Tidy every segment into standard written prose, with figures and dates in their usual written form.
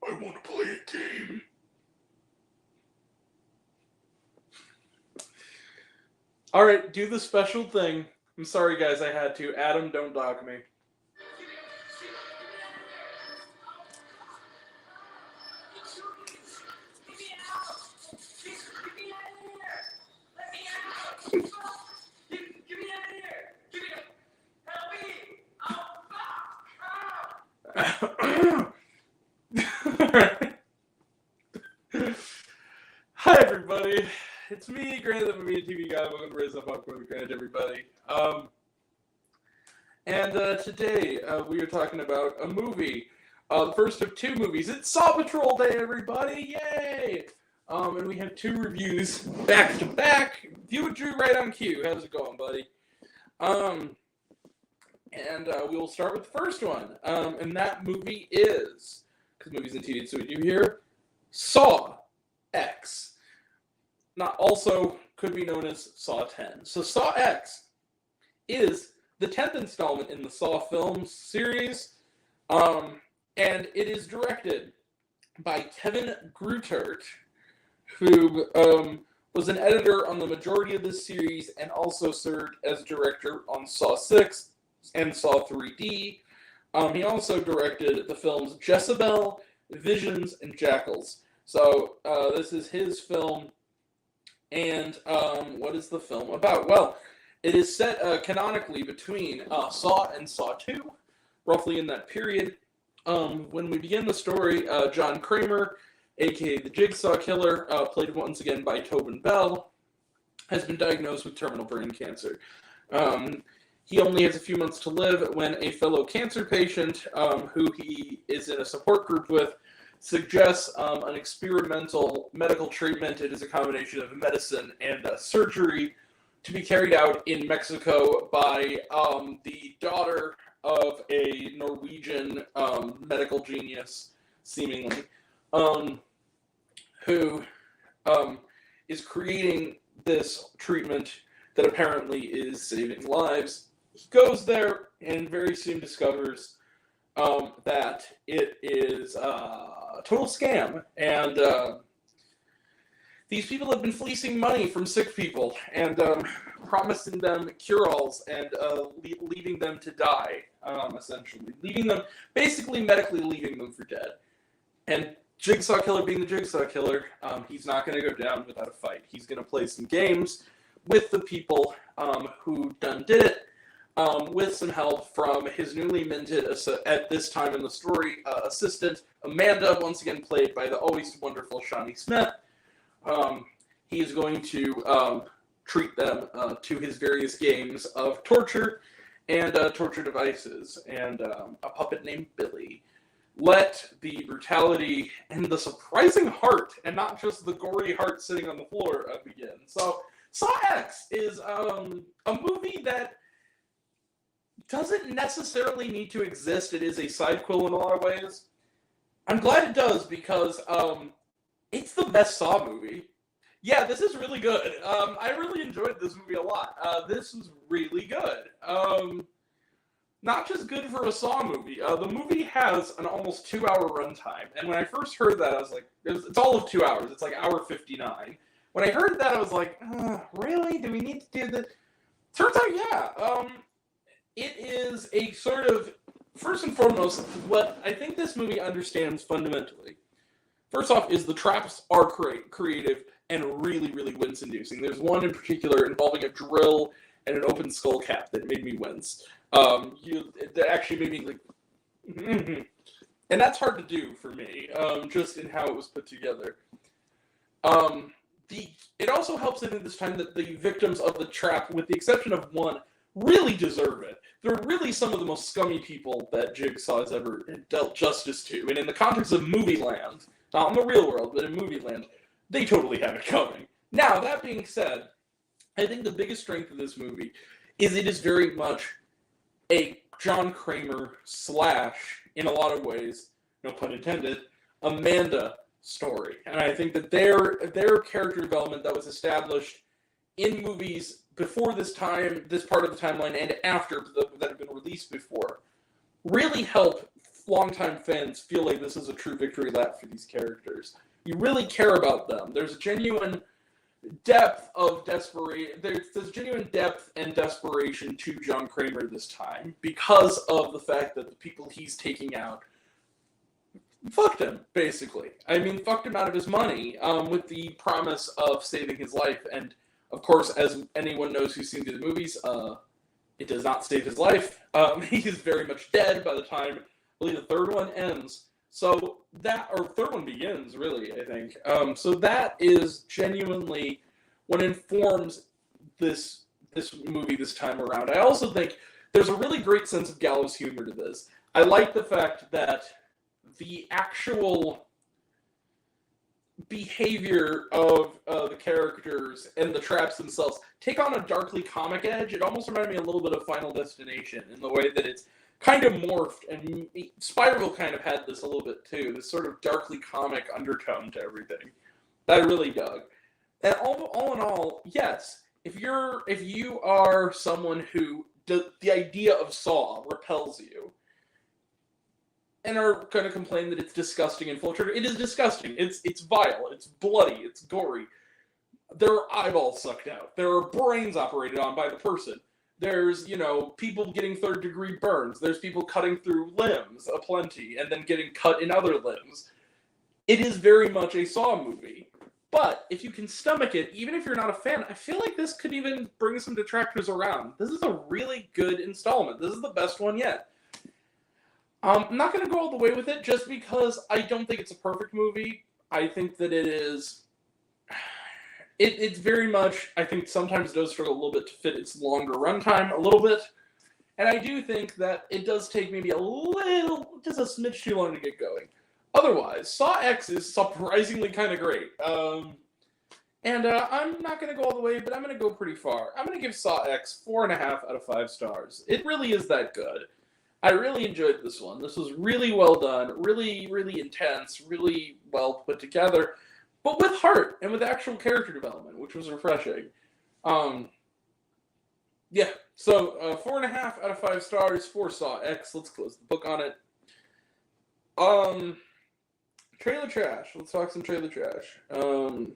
I want to play a game. Alright, do the special thing. I'm sorry, guys, I had to. Adam, don't dog me. Hi, everybody. It's me, Granted, the movie and TV guy. Welcome to Raise Up Popcorn with Granted, everybody. Today we are talking about a movie. The first of two movies. It's Saw Patrol Day, everybody! Yay! And we have two reviews back to back. You and Drew right on cue. How's it going, buddy? We will start with the first one. And that movie is, because movies and TV, so we do here, Saw X. Not also could be known as Saw 10. So Saw X is the 10th installment in the Saw films series, and it is directed by Kevin Greutert, who was an editor on the majority of this series and also served as director on Saw 6 and Saw 3D. He also directed the films Jezebel, Visions, and Jackals. So this is his film. And what is the film about? Well, it is set canonically between Saw and Saw 2, roughly in that period. When we begin the story, John Kramer, a.k.a. the Jigsaw Killer, played once again by Tobin Bell, has been diagnosed with terminal brain cancer. He only has a few months to live when a fellow cancer patient, who he is in a support group with, suggests an experimental medical treatment. It is a combination of medicine and surgery to be carried out in Mexico by the daughter of a Norwegian medical genius, seemingly, who is creating this treatment that apparently is saving lives. He goes there and very soon discovers that it is a total scam, and these people have been fleecing money from sick people and promising them cure-alls and leaving them to die, essentially. Basically medically leaving them for dead. And Jigsaw Killer being the Jigsaw Killer, he's not going to go down without a fight. He's going to play some games with the people who done did it, with some help from his newly minted, at this time in the story, assistant, Amanda, once again played by the always wonderful Shawnee Smith. He is going to treat them to his various games of torture and torture devices, and a puppet named Billy. Let the brutality and the surprising heart, and not just the gory heart sitting on the floor, begin. So, Saw X is a movie that doesn't necessarily need to exist. It is a sidequel in a lot of ways. I'm glad it does, because it's the best Saw movie. Yeah, this is really good. I really enjoyed this movie a lot. This was really good. Not just good for a Saw movie. The movie has an almost 2-hour runtime. And when I first heard that, I was like, it's all of 2 hours. It's like hour 59. When I heard that, I was like, really? Do we need to do this? Turns out, yeah. It is a sort of, first and foremost, what I think this movie understands fundamentally. First off, is the traps are creative and really, really wince-inducing. There's one in particular involving a drill and an open skull cap that made me wince. That actually made me like, and that's hard to do for me, just in how it was put together. It also helps in this time that the victims of the trap, with the exception of one, really deserve it. They're really some of the most scummy people that Jigsaw has ever dealt justice to. And in the context of movie land, not in the real world, but in movie land, they totally have it coming. Now, that being said, I think the biggest strength of this movie is it is very much a John Kramer / in a lot of ways, no pun intended, Amanda story. And I think that their character development that was established in movies before this time, this part of the timeline, and after that have been released before, really help longtime fans feel like this is a true victory lap for these characters. You really care about them. There's genuine depth of desperation. There's genuine depth and desperation to John Kramer this time because of the fact that the people he's taking out fucked him, basically. I mean, fucked him out of his money with the promise of saving his life. And, of course, as anyone knows who's seen the movies, it does not save his life. He is very much dead by the time, I believe, the third one ends. So third one begins, really, I think. So that is genuinely what informs this movie this time around. I also think there's a really great sense of gallows humor to this. I like the fact that the actual behavior of the characters and the traps themselves take on a darkly comic edge. It almost reminded me a little bit of Final Destination in the way that it's kind of morphed, and Spiral kind of had this a little bit too, this sort of darkly comic undertone to everything that I really dug. And all in all, yes, if you are someone who the idea of Saw repels you, and are going to complain that it's disgusting and full of trigger. It is disgusting. It's vile. It's bloody. It's gory. There are eyeballs sucked out. There are brains operated on by the person. There's, people getting third-degree burns. There's people cutting through limbs aplenty and then getting cut in other limbs. It is very much a Saw movie. But if you can stomach it, even if you're not a fan, I feel like this could even bring some detractors around. This is a really good installment. This is the best one yet. I'm not going to go all the way with it just because I don't think it's a perfect movie. I think that it is... It's very much, I think sometimes it does struggle a little bit to fit its longer runtime, a little bit. And I do think that it does take maybe just a smidge too long to get going. Otherwise, Saw X is surprisingly kind of great. I'm not going to go all the way, but I'm going to go pretty far. I'm going to give Saw X 4.5 out of 5 stars. It really is that good. I really enjoyed this one. This was really well done, really, really intense, really well put together, but with heart and with actual character development, which was refreshing. Yeah, so 4.5 out of 5 stars for Saw X. Let's close the book on it. Trailer trash. Let's talk some trailer trash. And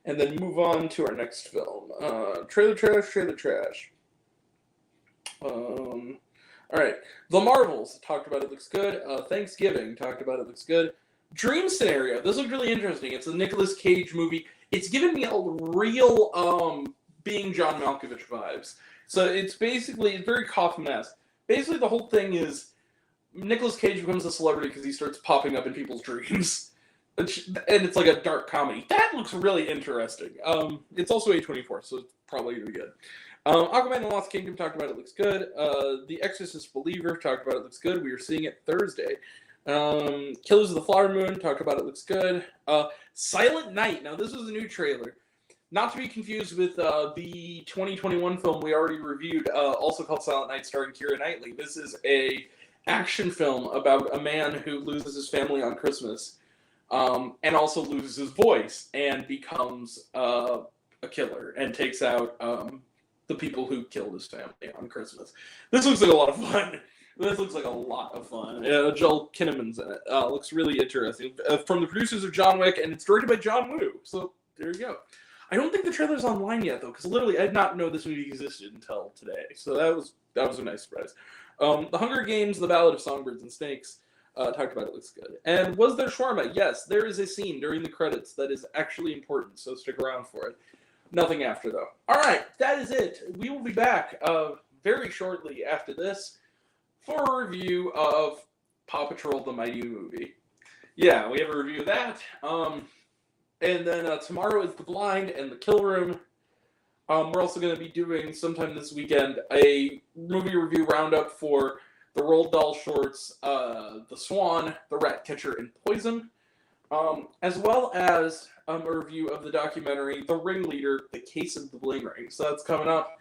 then move on to our next film. Trailer trash. All right, The Marvels, talked about it, looks good. Thanksgiving, talked about it, looks good. Dream Scenario, this looks really interesting. It's a Nicolas Cage movie. It's given me a real Being John Malkovich vibes. So it's very Kaufman-esque. Basically, the whole thing is Nicolas Cage becomes a celebrity because he starts popping up in people's dreams. And it's like a dark comedy. That looks really interesting. It's also A24, so it's probably going to be good. Aquaman and the Lost Kingdom, talked about it, looks good. The Exorcist Believer, talked about it, looks good. We are seeing it Thursday. Killers of the Flower Moon, talked about it, looks good. Silent Night, now this is a new trailer. Not to be confused with the 2021 film we already reviewed, also called Silent Night, starring Keira Knightley. This is a action film about a man who loses his family on Christmas, and also loses his voice, and becomes a killer, and takes out the people who killed his family on Christmas. This looks like a lot of fun. Joel Kinnaman's in it. Looks really interesting. From the producers of John Wick, and it's directed by John Woo. So there you go. I don't think the trailer's online yet, though, because literally I did not know this movie existed until today. So that was a nice surprise. The Hunger Games, The Ballad of Songbirds and Snakes, talked about it, looks good. And was there shawarma? Yes, there is a scene during the credits that is actually important, so stick around for it. Nothing after, though. All right, that is it. We will be back very shortly after this for a review of Paw Patrol: The Mighty Movie. Yeah, we have a review of that. And then tomorrow is The Blind and The Kill Room. We're also going to be doing, sometime this weekend, a movie review roundup for the Roald Dahl shorts, The Swan, The Ratcatcher, and Poison, as well as a review of the documentary The Ringleader, The Case of the Bling Ring. So that's coming up,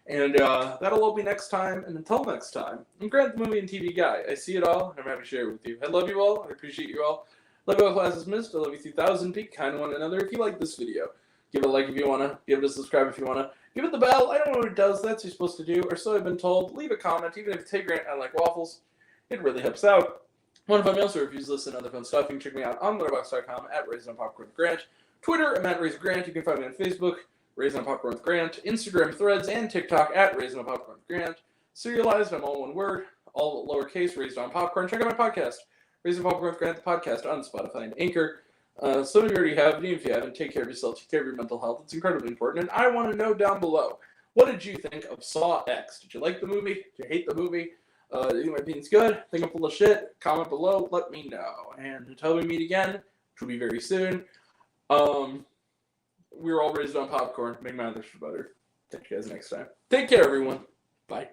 and that'll all be next time. And until next time, I'm Grant, the movie and TV guy. I see it all, and I'm happy to share it with you. I love you all. I appreciate you all. Love you all, class is missed. I love you 3000. Be kind to one another. If you like this video, give it a like if you want to. Give it a subscribe if you want to. Give it the bell. I don't know what it does. That's what you're supposed to do, or so I've been told. Leave a comment, even if it's, hey Grant, I like waffles. It really helps out. Want to find me also reviews, list, and other fun stuff? You can check me out on letterboxd.com at Raised on Popcorn with Grant. Twitter, I'm at Raised Grant. You can find me on Facebook, Raised on Popcorn with Grant. Instagram, Threads, and TikTok at Raised on Popcorn with Grant. Serialized, I'm all one word, all lowercase, Raised on Popcorn. Check out my podcast, Raised on Popcorn with Grant, the podcast on Spotify and Anchor. Some of you already have, and if you haven't, take care of yourself, take care of your mental health. It's incredibly important. And I want to know down below, what did you think of Saw X? Did you like the movie? Did you hate the movie? Do you think my opinion's good? Think I'm full of shit? Comment below. Let me know. And until we meet again, which will be very soon, we're all raised on popcorn. Make my others for butter. Catch you guys next time. Take care, everyone. Bye.